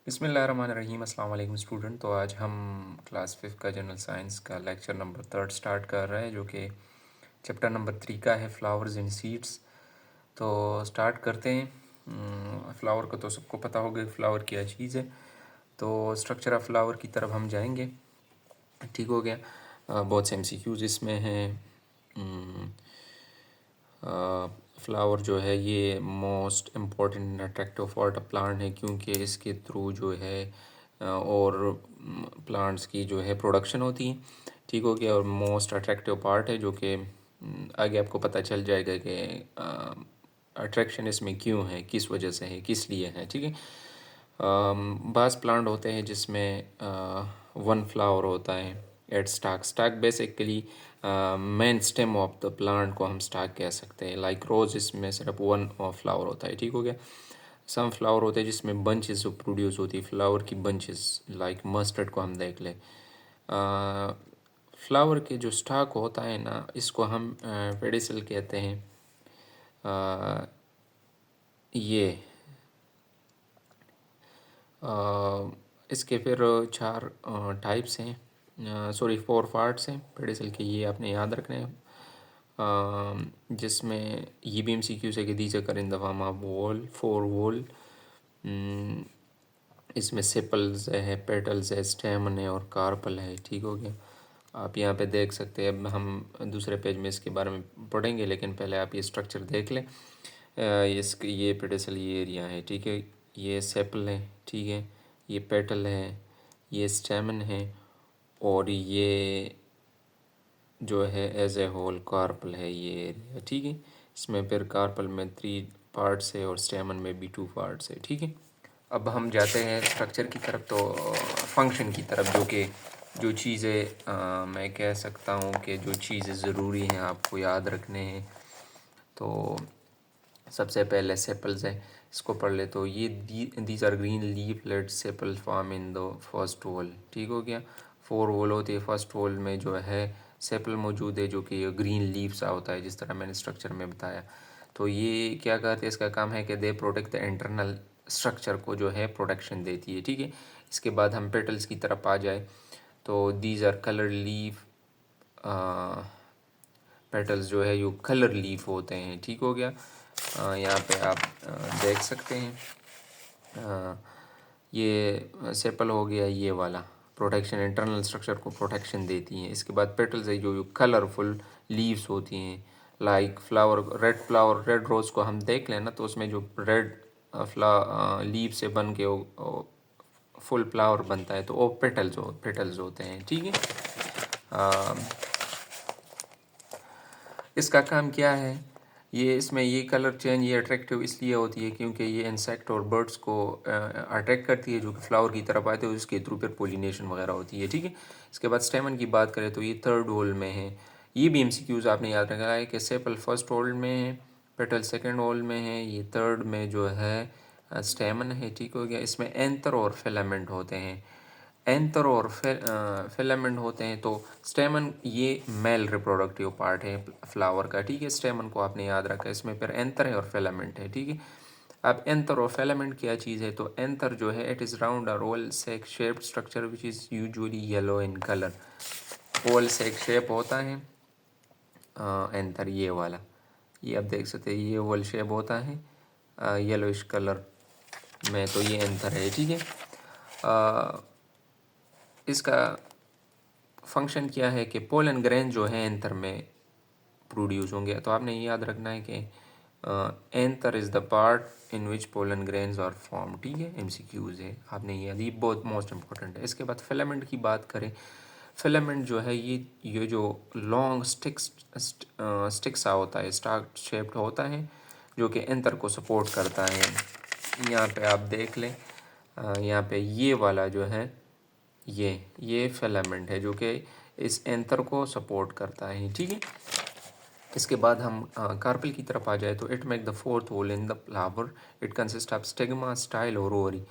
बिस्मिल्लाहिर्रहमानिर्रहीम। अस्सलाम वालेकुम स्टूडेंट। तो आज हम क्लास 5 का जनरल साइंस का लेक्चर नंबर 3 स्टार्ट कर रहे हैं, जो कि चैप्टर नंबर 3 का है, फ्लावर्स एंड सीड्स। तो स्टार्ट करते हैं। फ्लावर का तो सबको पता होगा कि फ्लावर क्या चीज़ है। तो स्ट्रक्चर ऑफ फ्लावर की तरफ हम जाएंगे। ठीक हो गया। बहुत से MCQs इसमें हैं। फ्लावर जो है ये most important attractive part of plant है, क्योंकि इसके थ्रू जो है और प्लांट्स की जो है प्रोडक्शन होती है। ठीक हो गया। और मोस्ट अट्रैक्टिव पार्ट है, जो कि आगे आपको पता चल जाएगा कि अट्रैक्शन इसमें क्यों है, किस वजह से है, किस लिए है। ठीक है। बाज़ प्लांट होते हैं जिसमें वन फ्लावर होता है at stalk. Stalk basically main stem of the plant को हम स्टाक कह सकते हैं। लाइक रोज, इसमें सिर्फ वन फ्लावर होता है। ठीक हो गया। सम फ्लावर होते हैं जिसमें बंचेस प्रोड्यूस होती है, फ्लावर की बंचेस। लाइक मस्टर्ड को हम देख लें। फ्लावर के जो स्टाक होता है ना, इसको हम पेडिसल कहते हैं। ये इसके फिर 4 टाइप्स हैं, सॉरी 4 पार्ट्स हैं पेडिसल के, ये आपने याद रखने हैं। जिसमें ये भी MCQ से कि दीज कर in the form of wall, 4 wall. इसमें सेपल्स है, पेटल्स है, स्टेमन है और कार्पल है। ठीक हो गया। आप यहाँ पे देख सकते हैं। अब हम दूसरे पेज में इसके बारे में पढ़ेंगे, लेकिन पहले आप ये स्ट्रक्चर देख लें। इसके ये पेडिसल ये एरिया है। ठीक है। ये सेपल है। ठीक है। ये पेटल है, ये स्टेमन है, और ये जो है एज ए होल कार्पल है ये एरिया। ठीक है। इसमें फिर कार्पल में 3 पार्ट्स है और स्टेमन में भी 2 पार्ट्स है। ठीक है। अब हम जाते हैं स्ट्रक्चर की तरफ, तो फंक्शन की तरफ, जो कि जो चीज़ें मैं कह सकता हूँ कि जो चीज़ें ज़रूरी हैं आपको याद रखने हैं। तो सबसे पहले सेपल्स है, इसको पढ़ ले। तो ये these are green leaflet sepal form in the first whorl. ठीक हो गया। 4 वॉल होती है। फर्स्ट वॉल में जो है सेपल मौजूद है, जो कि ग्रीन लीफ सा होता है, जिस तरह मैंने स्ट्रक्चर में बताया। तो ये क्या करते हैं, इसका काम है कि they protect the internal structure को जो है प्रोटेक्शन देती है। ठीक है। इसके बाद हम पेटल्स की तरफ आ जाए, तो these are colour leaf. Petals जो है ये कलर लीफ होते हैं। ठीक हो गया। यहाँ पे आप देख सकते हैं। ये सेपल हो गया, ये वाला प्रोटेक्शन, इंटरनल स्ट्रक्चर को प्रोटेक्शन देती हैं। इसके बाद पेटल्स है, जो कलरफुल लीव्स होती हैं। Like flower, red flower, red rose को हम देख लें ना, तो उसमें जो रेड लीव से बन के फुल फ्लावर बनता है, तो वो पेटल्स होते हैं। ठीक है। इसका काम क्या है, ये इसमें ये कलर चेंज ये अट्रैक्टिव इसलिए होती है क्योंकि ये इंसेक्ट और बर्ड्स को अट्रैक्ट करती है, जो कि फ्लावर की तरफ आते हैं, उसके थ्रू फिर पोलिनेशन वगैरह होती है। ठीक है। इसके बाद स्टेमन की बात करें, तो ये 3rd होल में है। ये भी MCQs आपने याद रखना है कि सेपल 1st होल में है, पेटल 2nd होल में है, ये 3rd में जो है स्टेमन है। ठीक हो गया। इसमें एंथर और फिलामेंट होते हैं। एंथर और फिलामेंट होते हैं। तो स्टेमन ये मेल रिप्रोडक्टिव पार्ट है फ्लावर का। ठीक है। स्टेमन को आपने याद रखा है। इसमें फिर एंथर है और फिलामेंट है। ठीक है। अब एंथर और फिलामेंट क्या चीज़ है, तो एंथर जो है इट इज़ राउंड और oval sac shaped structure which is usually yellow in colour. Oval sac shape होता है एंथर, ये वाला, ये आप देख सकते हैं, ये ओवल शेप होता है येलोइश कलर में, तो ये एंथर है। ठीक है। इसका फंक्शन क्या है कि पोलन ग्रेन जो है एंथर में प्रोड्यूस होंगे। तो आपने ये याद रखना है कि anther is the part in which pollen grains are form. ठीक है। MCQs है, आपने ये याद, ये बहुत मोस्ट इंपॉर्टेंट है। इसके बाद फिलामेंट की बात करें, फिलामेंट जो है ये जो लॉन्ग स्टिक सा होता है, स्टार शेप्ड होता है, जो कि एंथर को सपोर्ट करता है। यहाँ पे आप देख लें, यहाँ पे ये वाला जो है ये फिलामेंट है, जो कि इस एंथर को सपोर्ट करता है। ठीक है। इसके बाद हम कार्पल की तरफ आ जाए, तो it make the 4th whorl in the flower. It consist of stigma, style और ओवरी।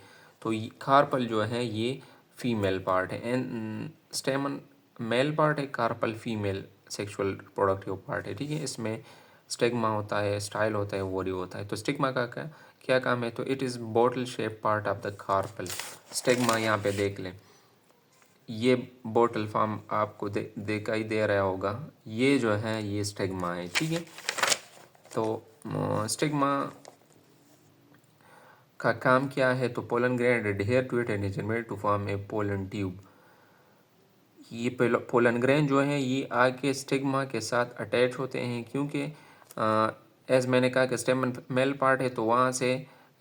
तो कार्पल जो है ये फीमेल पार्ट है, एंड स्टेमन मेल पार्ट है, carpel female sexual reproductive part है। ठीक है। इसमें स्टिग्मा होता है, स्टाइल होता है, ओवरी होता है। तो स्टिग्मा का क्या क्या काम है, तो it is bottle shape part of the carpel. Stigma यहाँ पे देख लें, ये बॉटल फॉर्म आपको दिखाई दे रहा होगा, ये जो है ये स्टिग्मा है, ठीक है। तो स्टिग्मा का काम क्या है, तो pollen grains adhere to it and generate to form a pollen tube. ये पोलन ग्रेन जो है ये आके स्टिग्मा के साथ अटैच होते हैं, क्योंकि एज मैंने कहा कि स्टेमन मेल पार्ट है, तो वहाँ से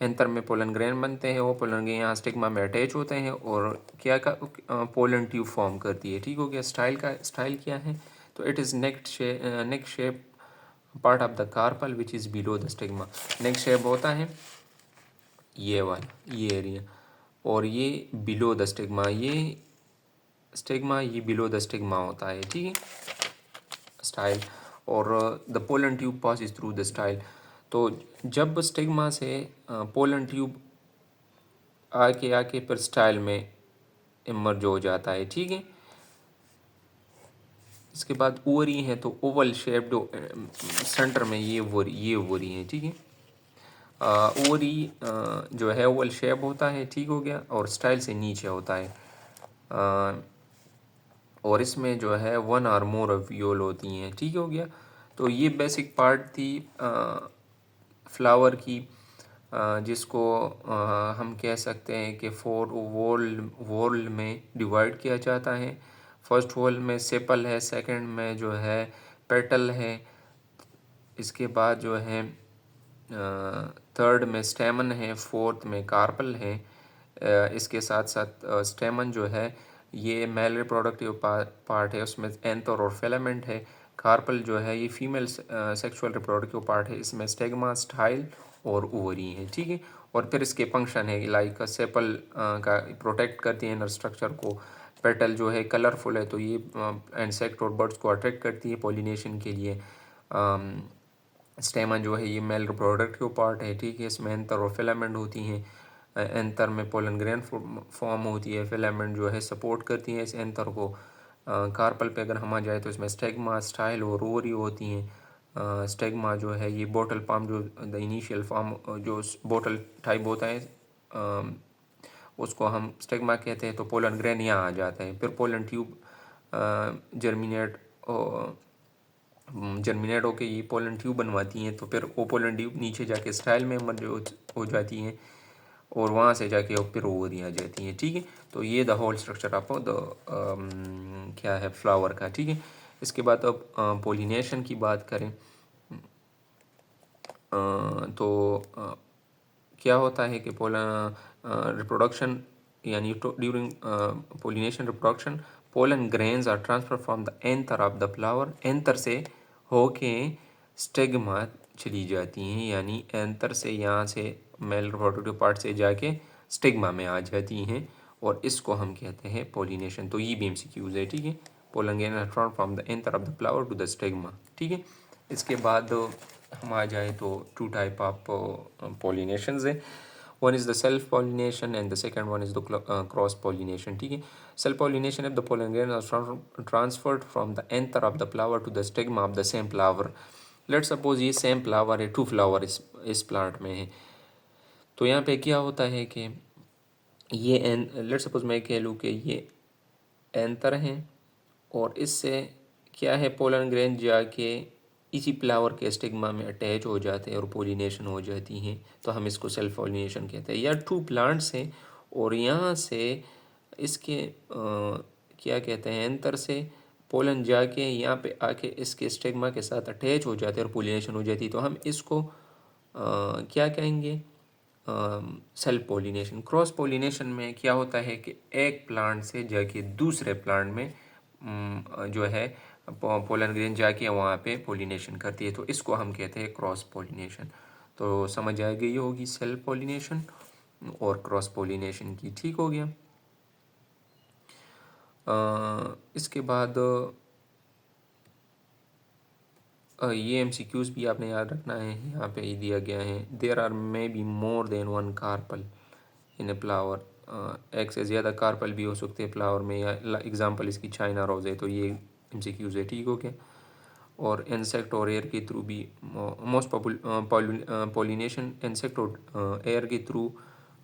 एंथर में पोलन ग्रेन बनते हैं, वो पोलन ग्रेन यहाँ स्टिग्मा में अटैच होते हैं और क्या का पोलन ट्यूब फॉर्म करती है, ठीक हो गया। स्टाइल क्या है, तो it is neck shape part of the carpel which is below the stigma. Neck shape होता है ये वाला, ये एरिया, और ये बिलो द स्टिग्मा, ये स्टिग्मा ये बिलो द स्टिग्मा होता है, ठीक है। स्टाइल और the pollen tube passes through the style. तो जब स्टिग्मा से पोलन ट्यूब आके आके फिर स्टाइल में इमर्ज हो जाता है, ठीक है। इसके बाद ओवरी है, तो ओवल शेप्ड सेंटर में ये ओवरी है, ठीक है। ओवरी जो है ओवल शेप होता है, ठीक हो गया, और स्टाइल से नीचे होता है। और इसमें जो है 1 और मोर व्यूल होती हैं, ठीक हो गया। तो ये बेसिक पार्ट थी फ्लावर की, जिसको हम कह सकते हैं कि 4 वोल में डिवाइड किया जाता है। फर्स्ट वोल में सेपल है, सेकंड में जो है पेटल है, इसके बाद जो है थर्ड में स्टेमन है, फोर्थ में कार्पल है। इसके साथ साथ स्टेमन जो है ये मेल रिप्रोडक्टिव पार्ट है, उसमें एंथर और फिलामेंट है। कार्पल जो है ये फीमेल सेक्सुअल रिप्रोडक्टिव पार्ट है, इसमें स्टेगमा, स्टाइल और ओवरी है, ठीक है। और फिर इसके फंक्शन है लाइक सेपल का प्रोटेक्ट करती है इनर स्ट्रक्चर को। पेटल जो है कलरफुल है, तो ये इंसेक्ट और बर्ड्स को अट्रैक्ट करती है पॉलिनेशन के लिए। स्टेमन जो है ये मेल रिप्रोडक्टिव पार्ट है, ठीक है। इसमें एंथर और फिलामेंट होती हैं। एंथर में पोलन ग्रेन फॉर्म होती है, फिलामेंट जो है सपोर्ट करती है इस एंथर को। कार्पल पे अगर हम आ जाए तो इसमें स्टेग्मा, स्टाइल और ओवरी होती हैं। स्टेग्मा जो है ये बोटल फॉर्म, जो द इनिशियल फॉर्म जो बोटल टाइप होता है उसको हम स्टेग्मा कहते हैं। तो पोलन ग्रेन यहाँ आ जाता है, फिर पोलन ट्यूब जर्मिनेट होकर ये पोलन ट्यूब बनवाती हैं, तो फिर वो पोलन ट्यूब नीचे जाके स्टाइल में मर्ज हो जाती हैं और वहाँ से जाके फिर ओवरी आ जाती हैं, ठीक है। तो ये the whole structure of the क्या है फ्लावर का, ठीक है। इसके बाद अब पोलिनेशन की बात करें तो क्या होता है कि रिप्रोडक्शन यानी during pollination reproduction pollen grains are transfer from the anther of the flower. Anther से होके स्टिग्मा चली जाती हैं, यानी एंथर से यहाँ से मेल रिप्रोडक्टिव पार्ट से जाके स्टिग्मा में आ जाती हैं, और इसको हम कहते हैं पोलिनेशन। तो ये भी MCQs है, ठीक है। Pollen grain are transfer from the anther of the flower to the stigma, ठीक है। इसके बाद हम आ जाए तो 2 टाइप ऑफ पॉलिनेशंस है। One is the self pollination and the second one is the cross pollination, ठीक है। Self pollination if the pollen grain are transferred from the anther of the flower to the stigma of the same flower. Let suppose ये same flower है, 2 flower इस plant में है। तो यहाँ पे क्या होता है कि ये लेट सपोज मैं कह लूँ कि ये एंथर हैं और इससे क्या है पोलन ग्रेन जाके इसी फ्लावर के स्टिग्मा में अटैच हो जाते हैं और पोलिनेशन हो जाती हैं, तो हम इसको सेल्फ पोलिनेशन कहते हैं। या 2 प्लांट्स हैं और यहाँ से इसके क्या कहते हैं एंथर से पोलन जाके यहाँ पे आके इसके स्टिग्मा के साथ अटैच हो जाते हैं और पोलिनेशन हो जाती है, तो हम इसको क्या कहेंगे, सेल्फ पोलिनेशन। क्रॉस पोलिनेशन में क्या होता है कि एक प्लांट से जाके दूसरे प्लांट में जो है पोलन ग्रेन जाके वहाँ पे पोलिनेशन करती है, तो इसको हम कहते हैं क्रॉस पोलिनेशन। तो समझ आ गई होगी सेल्फ पोलिनेशन और क्रॉस पोलिनेशन की, ठीक हो गया। इसके बाद ये MCQs भी आपने याद रखना है, यहाँ पे ही दिया गया है। There are may be more than 1 carpel in a flower. एक से ज़्यादा कार्पल भी हो सकते हैं फ्लावर में, या एग्जांपल इसकी चाइना रोज़ है, तो ये MCQs है, ठीक हो गया। और इंसेक्ट और एयर के थ्रू भी मोस्ट पॉलिनेशन इंसेक्ट और एयर के थ्रू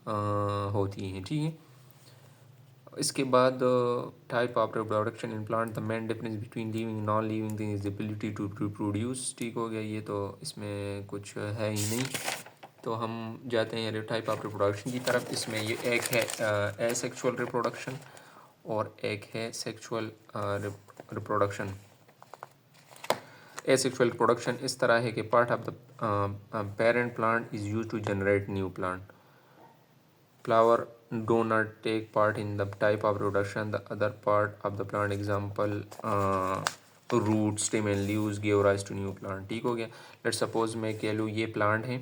होती हैं, ठीक है। इसके बाद type of reproduction in plant, the main difference between living non living thing is ability to reproduce, ठीक हो गया। ये तो इसमें कुछ है ही नहीं। तो हम जाते हैं टाइप ऑफ रिप्रोडक्शन की तरफ। इसमें ये एक है एसेक्सुअल रिप्रोडक्शन और एक है सेक्सुअल रिप्रोडक्शन। एसेक्सुअल रिप्रोडक्शन इस तरह है कि part of the parent plant is use to generate new plant. Flower do not take part in the type of reproduction. The other part of the plant, example root, stem and leaves, give rise to new plant, ठीक हो गया। Let's suppose मैं कह लूँ ये plant है,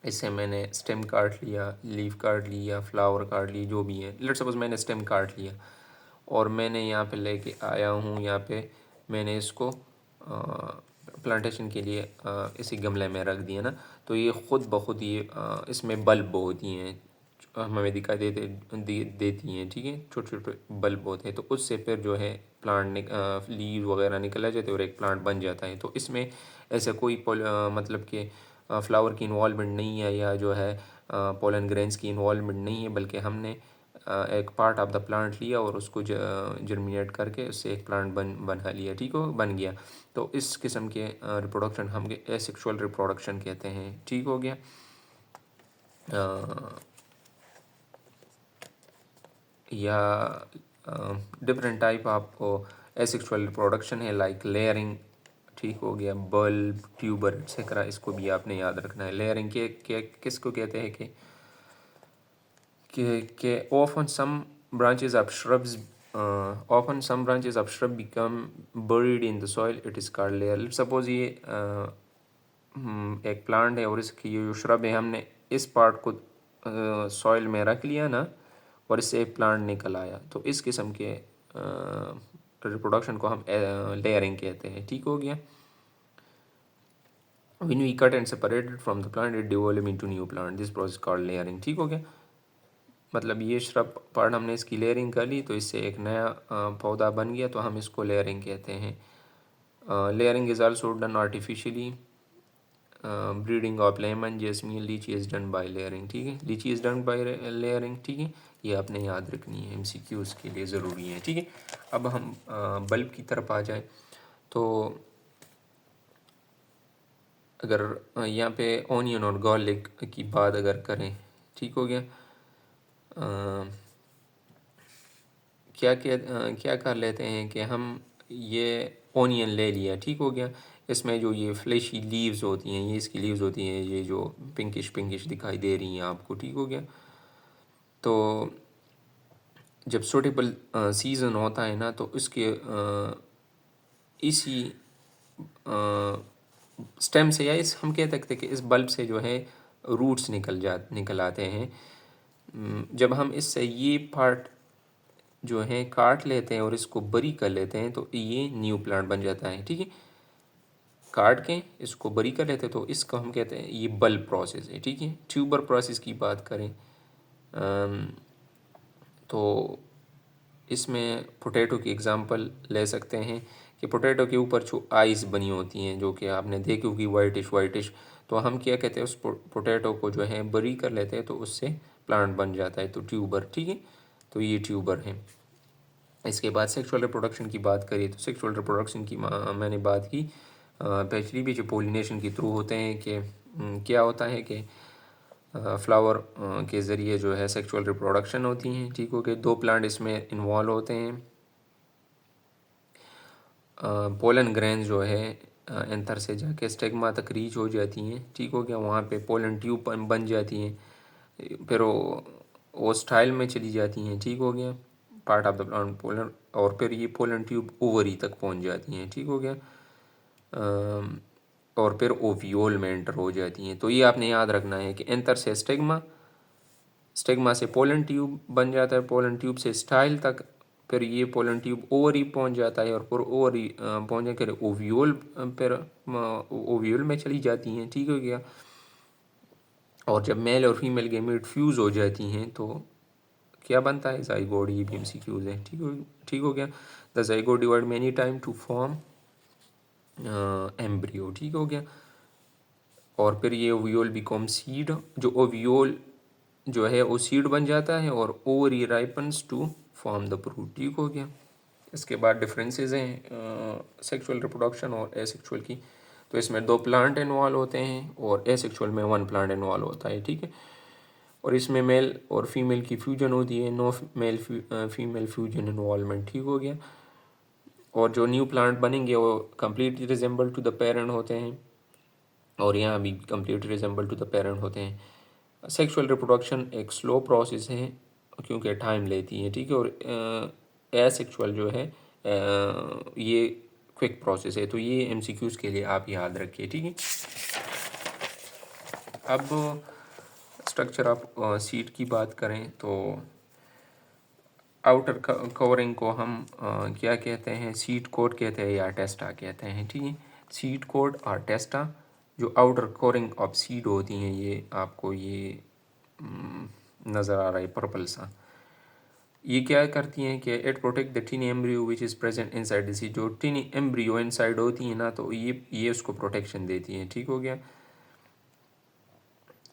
इससे मैंने स्टेम काट लिया, लीफ काट लिया, फ्लावर काट ली, जो भी है। लेट्स सपोज मैंने स्टेम काट लिया और मैंने यहाँ पे लेके आया हूँ, यहाँ पे मैंने इसको प्लांटेशन के लिए इसी गमले में रख दिया ना, तो ये ख़ुद ब खुद ये इसमें बल्ब होती हैं, हमें दिखाई देती हैं, ठीक है। छोटे छोटे बल्ब होते हैं, तो उससे फिर जो है प्लांट लीव वगैरह निकल आ जाते हैं और एक प्लांट बन जाता है। तो इसमें ऐसा कोई मतलब कि फ्लावर की इन्वॉल्वमेंट नहीं है या जो है पोलन ग्रेन्स की इन्वॉल्वमेंट नहीं है, बल्कि हमने एक पार्ट ऑफ द प्लांट लिया और उसको जर्मिनेट करके उससे एक प्लांट बना लिया, ठीक हो, बन गया। तो इस किस्म के रिप्रोडक्शन हम एसेक्सुअल रिप्रोडक्शन कहते हैं, ठीक हो गया। या different type of asexual reproduction है, लाइक लेयरिंग, ठीक हो गया, बल्ब, ट्यूबर एक्सेट्रा। इसको भी आपने याद रखना है। लेयरिंग के किसको कहते हैं कि often some branches of shrubs become buried in the soil, it is called layer। Suppose ये एक प्लांट है और इसकी जो श्रब है, हमने इस पार्ट को सॉइल में रख लिया ना और इससे एक प्लांट निकल आया, तो इस किस्म के रिप्रोडक्शन को हम लेयरिंग कहते हैं, ठीक हो गया। When we cut and separated from the plant, it develop into new plant. This process called layering, ठीक हो गया। मतलब ये श्रब पार्ट हमने इसकी लेयरिंग कर ली तो इससे एक नया पौधा बन गया, तो हम इसको लेयरिंग कहते हैं। Layering is also done artificially. Breeding of lemon, jasmine, लीची इज़ डन बाय लेयरिंग, ठीक है। लीची इज़ डन बाय लेयरिंग, ठीक है। ये आपने याद रखनी है, MCQs के लिए ज़रूरी है, ठीक है। अब हम बल्ब की तरफ आ जाएं, तो अगर यहाँ पे ऑनियन और गार्लिक की बात अगर करें, ठीक हो गया। क्या कर लेते हैं कि हम ये ऑनियन ले लिया, ठीक हो गया। इसमें जो ये फ्लैशी लीव्स होती हैं, ये इसकी लीव्स होती हैं, ये जो पिंकिश दिखाई दे रही हैं आपको, ठीक हो गया। तो जब सूटेबल सीज़न होता है ना, तो इसके इसी स्टेम से या इस हम कह सकते हैं कि इस बल्ब से जो है रूट्स निकल आते हैं। जब हम इससे ये पार्ट जो है काट लेते हैं और इसको बरी कर लेते हैं, तो ये न्यू प्लांट बन जाता है, ठीक है। काट के इसको बरी कर लेते हैं, तो इसको हम कहते हैं ये बल्ब प्रोसेस है, ठीक है। ट्यूबर प्रोसेस की बात करें तो इसमें पोटैटो की एग्जांपल ले सकते हैं कि पोटैटो के ऊपर जो आइज़ बनी होती हैं, जो कि आपने देखी होगी वाइटिश, तो हम क्या कहते हैं, उस पोटैटो को जो है बरी कर लेते हैं, तो उससे प्लांट बन जाता है, तो ट्यूबर, ठीक है। तो ये ट्यूबर है। इसके बाद सेक्सुअल रिप्रोडक्शन की बात करें, तो सेक्सुअल रिप्रोडक्शन की मैंने बात की पिछली भी, जो पोलिनेशन के थ्रू होते हैं कि क्या होता है कि फ्लावर के ज़रिए जो है सेक्सुअल रिप्रोडक्शन होती हैं, ठीक हो गए। दो प्लांट इसमें इन्वॉल्व होते हैं। पोलन ग्रेन जो है एंथर से जाके स्टेगमा तक रीच हो जाती हैं, ठीक हो गया। वहाँ पे पोलन ट्यूब बन जाती हैं, फिर वो स्टाइल में चली जाती हैं, ठीक हो गया, part of the plant pollen, और फिर ये पोलन ट्यूब ओवरी तक पहुँच जाती हैं, ठीक हो गया। और फिर ओव्यूल में एंटर हो जाती हैं। तो ये आपने याद रखना है कि एंथर से स्टेगमा से पोलन ट्यूब बन जाता है, पोलन ट्यूब से स्टाइल तक, फिर ये पोलन ट्यूब ओवरी पहुंच जाता है और फिर ओवरी पहुँचने के ओव्यूल, फिर ओव्यूल में चली जाती हैं, ठीक हो गया। और जब मेल और फीमेल गेमेट फ्यूज़ हो जाती हैं तो क्या बनता है, ज़ाइगोट। ये भी MCQs है, ठीक हो गया। The zygote divide many time to form embryo, ठीक हो गया। और फिर ये ओव्यूल बिकम सीड, जो ओव्यूल जो है वो सीड बन जाता है और ovary ripens to form the fruit, ठीक हो गया। इसके बाद डिफरेंसेस हैं सेक्सुअल रिप्रोडक्शन और एसेक्सुअल की। तो इसमें 2 प्लांट इन्वॉल्व होते हैं और एसेक्सुअल में 1 प्लांट इन्वॉल्व होता है, ठीक है। और इसमें मेल और फीमेल की फ्यूजन होती है, no male female fusion involvement, ठीक हो गया। और जो न्यू प्लांट बनेंगे वो completely resemble to the parent होते हैं, और यहाँ भी complete resemble to the parent होते हैं। सेक्सुअल रिप्रोडक्शन एक स्लो प्रोसेस है क्योंकि टाइम लेती है, ठीक है। और एसेक्सुअल जो है ये क्विक प्रोसेस है। तो ये एमसीक्यूज़ के लिए आप याद रखिए, ठीक है। अब स्ट्रक्चर ऑफ सीट की बात करें तो आउटर कवरिंग को हम क्या कहते हैं, सीट कोट कहते हैं या टेस्टा कहते हैं, ठीक है। सीट कोट और टेस्टा जो आउटर कवरिंग ऑफ सीड होती हैं, ये आपको ये नज़र आ रहा है पर्पल सा। ये क्या करती हैं कि it protect the tiny embryo which is present inside the seed. जो टीनी एम्ब्रियो इनसाइड होती है ना, तो ये उसको प्रोटेक्शन देती हैं, ठीक हो गया।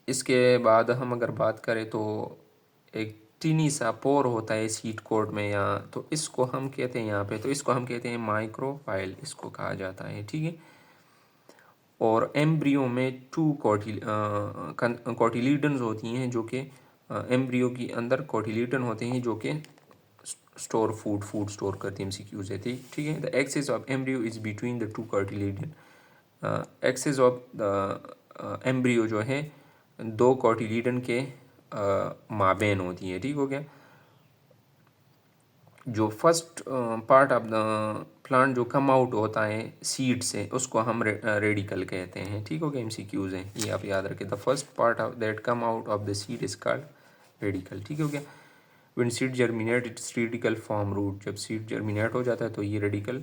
इसके बाद हम अगर बात करें तो एक टीनी सा पोर होता है सीट कोट में यहाँ, तो इसको हम कहते हैं यहाँ पे, तो इसको हम कहते हैं माइक्रोफाइल, इसको कहा जाता है, ठीक है। और एम्ब्रियो में 2 कोटिलीडन्स होती हैं जो कि एम्ब्रियो के अंदर कोटिलीडन होते हैं जो कि स्टोर फूड स्टोर करती हैं, एमसीक्यूज है, ठीक है। The axis of embryo is between the 2 cotyledon. Axis of the embryo जो है 2 कोटिलीडन के माबेन होती है, ठीक हो गया। जो first part of the plant जो कम आउट होता है सीड से, उसको हम रेडिकल कहते हैं, ठीक हो गया। एमसीक्यूज हैं ये आप याद रखें। The first part of that come out of the seed is called radicle, ठीक हो गया। When seed germinate it's radicle form root. जब सीड जर्मिनेट हो जाता है तो ये रेडिकल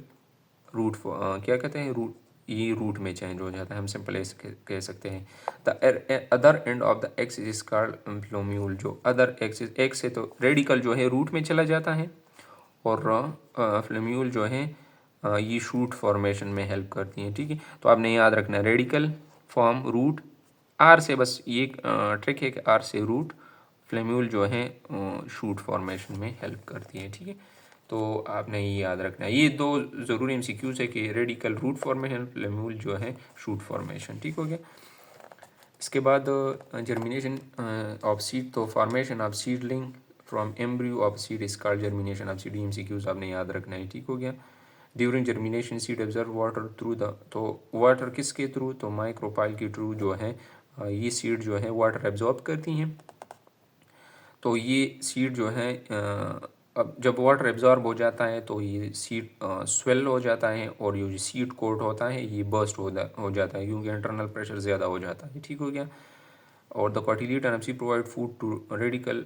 रूट क्या कहते हैं, रूट, ये रूट में चेंज हो जाता है, हम सिंपल ऐसे कह सकते हैं। The other end of the axis is called plumule. जो अदर एक्सिस, एक्स से तो रेडिकल जो है रूट में चला जाता है, और फ्लेम्यूल जो है ये शूट फॉर्मेशन में हेल्प करती हैं, ठीक है। तो आपने याद रखना है रेडिकल फॉर्म रूट, आर से, बस ये ट्रिक है कि आर से रूट, फ्लेम्यूल जो है शूट फॉर्मेशन में हेल्प करती है, ठीक है। तो आपने ये याद रखना है, ये 2 ज़रूरी एमसीक्यूज है कि रेडिकल रूट फॉर्मेशन, फ्लेम्यूल जो है शूट फॉर्मेशन, ठीक हो गया। इसके बाद जर्मिनेशन ऑफ सीड, तो formation of seedling from embryo of seed is called germination of seed. MCQs आपने याद रखना है, ठीक हो गया। During germination seed observe water through the, तो वाटर किसके थ्रू, तो माइक्रोपाइल के थ्रू जो है ये सीड जो है वाटर एब्जॉर्ब करती हैं। तो ये सीड जो है अब जब वाटर एब्जॉर्ब हो जाता है तो ये सीड स्वेल हो जाता है, और ये जो सीड कोट होता है ये बर्स्ट हो जाता है क्योंकि इंटरनल प्रेशर ज़्यादा हो जाता है, ठीक हो गया। और the cotyledon M C provide food to radicle,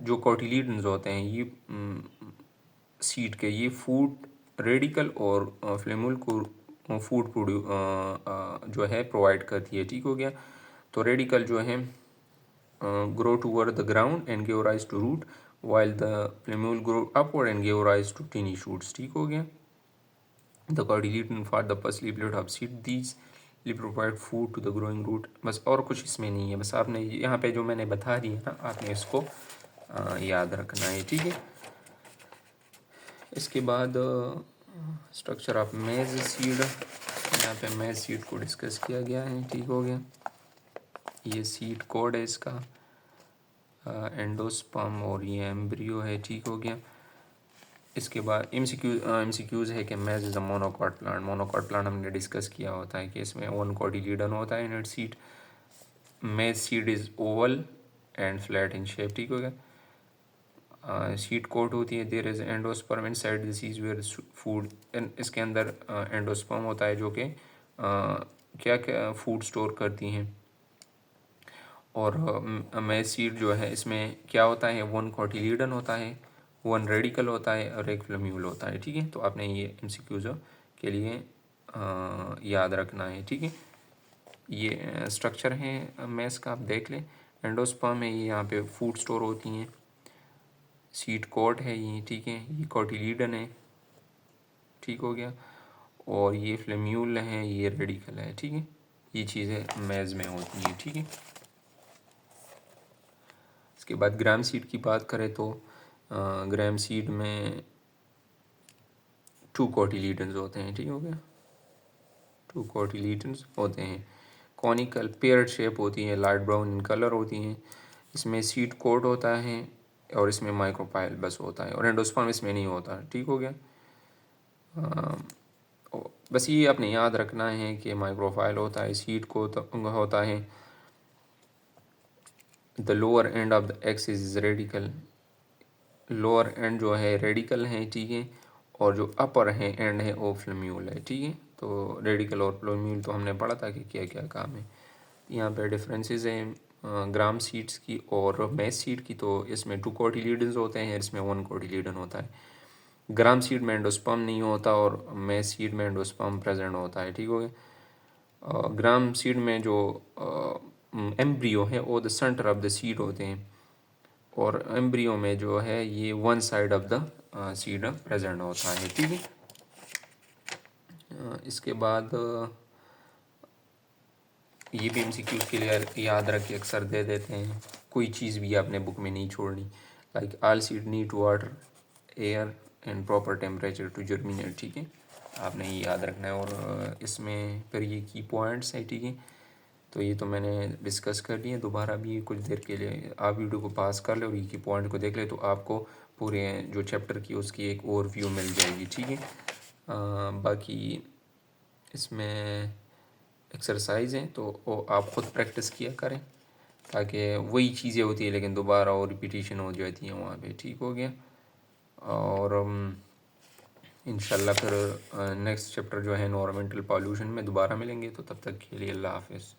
जो कोटिलीडन्स होते हैं ये सीड के, ये फूड रेडिकल और फ्लेमुल को फूड जो है प्रोवाइड करती है, ठीक हो गया। तो रेडिकल जो है grow toward the ground and give rise to root, while the plumule grow upward and give rise to tiny shoots, ठीक हो गया। The cotyledon for the first leaflet of seed, these provide food to the growing root। बस और कुछ इसमें नहीं है, बस आपने यहाँ पे जो मैंने बता दिया ना, आपने इसको याद रखना है, ठीक है। इसके बाद स्ट्रक्चर ऑफ मेज सीड, यहाँ पे मेज सीड को डिस्कस किया गया है, ठीक हो गया। ये सीड कोड है इसका, एंडोस्पर्म, और ये एम्ब्रियो है, ठीक हो गया। इसके बाद एमसीक्यूज़ है कि maize is a monocot plant. Monocot plant हमने डिस्कस किया होता है कि इसमें 1 कोटिलीडन होता है in its seed. Maize seed is oval and flat in shape, ठीक हो गया। सीड कोट होती है, there is endosperm inside the seed where food, इसके अंदर एंडोस्पर्म होता है जो कि क्या क्या फूड स्टोर करती हैं। और मेज सीड जो है इसमें क्या होता है, 1 कोटिलीडन होता है, 1 रेडिकल होता है और 1 फ्लेम्यूल होता है, ठीक है। तो आपने ये एमसीक्यूज के लिए याद रखना है, ठीक है। ये स्ट्रक्चर है मेज का, आप देख लें। एंडोस्पर्म है, ये यहाँ पे फूड स्टोर होती हैं। सीड कोट है ये, ठीक है। ये कोटिलीडन है, ठीक हो गया। और ये फ्लेम्यूल है, ये रेडिकल है, ठीक है। ये चीज़ें मेज़ में होती हैं, ठीक है। इसके बाद ग्राम सीड की बात करें तो ग्राम सीड में 2 कोटिलीडन्स होते हैं, ठीक हो गया। 2 कोटिलीडन्स होते हैं, कॉनिकल पेयर्ड शेप होती है, लाइट ब्राउन इन कलर होती हैं। इसमें सीड कोट होता है और इसमें माइक्रोपाइल बस होता है और एंडोस्पर्म इसमें नहीं होता, ठीक हो गया। बस ये आपने याद रखना है कि माइक्रोफाइल होता है, सीड को होता है। The lower and of the axis is radical, lower and जो है रेडिकल है, ठीक है। और जो अपर है एंड है वो फ्लेम्यूल है, ठीक है। तो रेडिकल और फ्लेम्यूल तो हमने पढ़ा था कि क्या क्या काम है। यहाँ पे डिफरेंसेस हैं ग्राम सीड्स की और मैस सीड की। तो इसमें 2 कोटिलीडन्स होते हैं, इसमें 1 कोटिलीडन होता है। ग्राम सीड में एंडोस्पर्म नहीं होता और मैस सीड में एंडोस्पर्म प्रेजेंट होता है, ठीक हो गया। ग्राम सीड में जो एम्ब्रियो है वो the centre of the seed होते हैं और एम्ब्रियो में जो है ये one side of the seed present होता है, ठीक है। इसके बाद ये भी MCQ के लिए याद रख के अक्सर दे देते हैं, कोई चीज़ भी आपने बुक में नहीं छोड़नी। Like all seed need water, air and proper temperature to germinate, ठीक है। आपने ये याद रखना है। और इसमें फिर ये की पॉइंट्स हैं, ठीक है। तो ये तो मैंने डिस्कस कर लिए, दोबारा भी कुछ देर के लिए आप वीडियो को पास कर ले और ये की पॉइंट को देख ले तो आपको पूरे जो चैप्टर की उसकी एक ओवरव्यू मिल जाएगी, ठीक है। बाकी इसमें एक्सरसाइज हैं तो वो आप ख़ुद प्रैक्टिस किया करें ताकि वही चीज़ें होती है लेकिन दोबारा और रिपीटिशन हो जाती हैं वहाँ पे, ठीक हो गया। और इंशाल्लाह फिर नेक्स्ट चैप्टर जो है एनवायरमेंटल पॉल्यूशन में दोबारा मिलेंगे। तो तब तक के लिए अल्लाह हाफिज़।